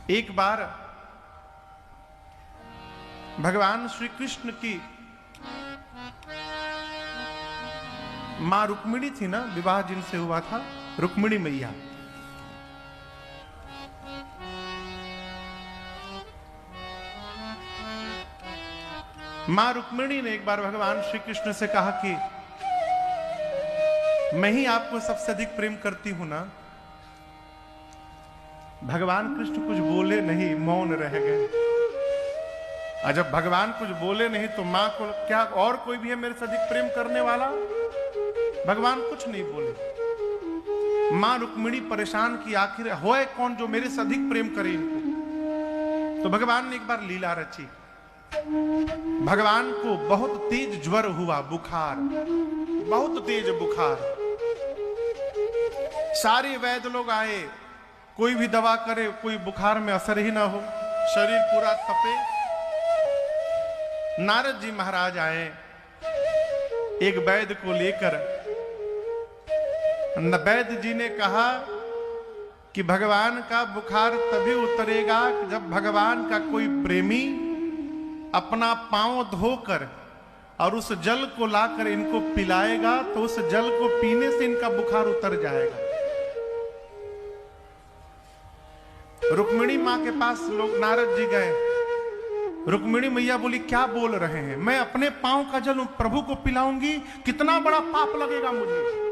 एक बार भगवान श्री कृष्ण की मां रुक्मिणी थी ना, विवाह जिनसे हुआ था, रुक्मिणी मैया। मां रुक्मिणी ने एक बार भगवान श्री कृष्ण से कहा कि मैं ही आपको सबसे अधिक प्रेम करती हूं ना। भगवान कृष्ण कुछ बोले नहीं, मौन रह गए। और जब भगवान कुछ बोले नहीं तो मां को क्या और कोई भी है मेरे से अधिक प्रेम करने वाला? भगवान कुछ नहीं बोले। मां रुक्मिणी परेशान की, आखिर होए कौन जो मेरे से अधिक प्रेम करे इनको। तो भगवान ने एक बार लीला रची। भगवान को बहुत तेज ज्वर हुआ, बुखार, बहुत तेज बुखार। सारे वैद्य लोग आए, कोई भी दवा करे, कोई बुखार में असर ही ना हो, शरीर पूरा तपे। नारद जी महाराज आए, एक वैद्य को लेकर। वैद्य जी ने कहा कि भगवान का बुखार तभी उतरेगा जब भगवान का कोई प्रेमी अपना पांव धोकर और उस जल को लाकर इनको पिलाएगा, तो उस जल को पीने से इनका बुखार उतर जाएगा। रुक्मिणी मां के पास लोग, नारद जी गए। रुक्मिणी मैया बोली, क्या बोल रहे हैं? मैं अपने पांव का जल प्रभु को पिलाऊंगी? कितना बड़ा पाप लगेगा मुझे,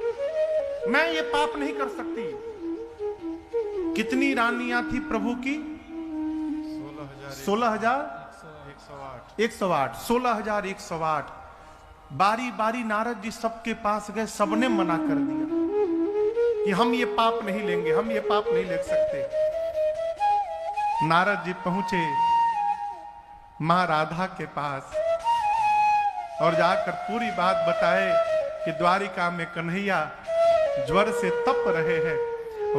मैं ये पाप नहीं कर सकती। कितनी रानियां थी प्रभु की? 16,108 16,108। बारी बारी नारद जी सबके पास गए, सबने मना कर दिया कि हम ये पाप नहीं लेंगे, हम ये पाप नहीं ले सकते। नारद जी पहुंचे मां राधा के पास और जाकर पूरी बात बताए कि द्वारिका में कन्हैया ज्वर से तप रहे हैं।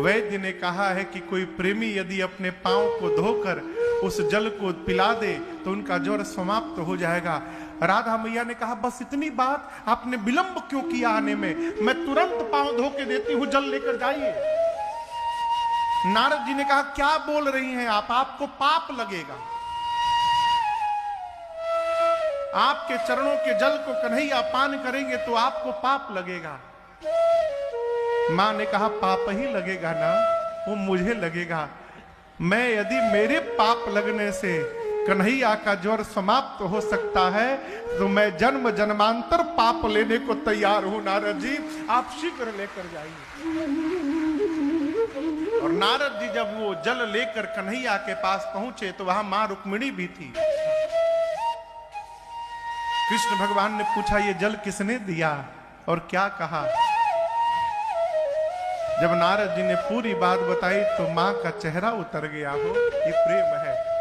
वैद्य ने कहा है कि कोई प्रेमी यदि अपने पांव को धोकर उस जल को पिला दे तो उनका ज्वर समाप्त हो जाएगा। राधा मैया ने कहा, बस इतनी बात, आपने विलंब क्यों किया आने में? मैं तुरंत पांव धो के देती हूं, जल लेकर जाइए। नारद जी ने कहा, क्या बोल रही हैं आप? आपको पाप लगेगा। आपके चरणों के जल को कन्हैया पान करेंगे तो आपको पाप लगेगा। मां ने कहा, पाप ही लगेगा ना, वो मुझे लगेगा। मैं यदि मेरे पाप लगने से कन्हैया का ज्वर समाप्त हो सकता है तो मैं जन्म जन्मांतर पाप लेने को तैयार हूं। नारद जी आप शीघ्र लेकर जाइए। और नारद जी जब वो जल लेकर कन्हैया के पास पहुंचे तो वहां मां रुक्मिणी भी थी। कृष्ण भगवान ने पूछा, ये जल किसने दिया और क्या कहा? जब नारद जी ने पूरी बात बताई तो मां का चेहरा उतर गया। हो, ये प्रेम है।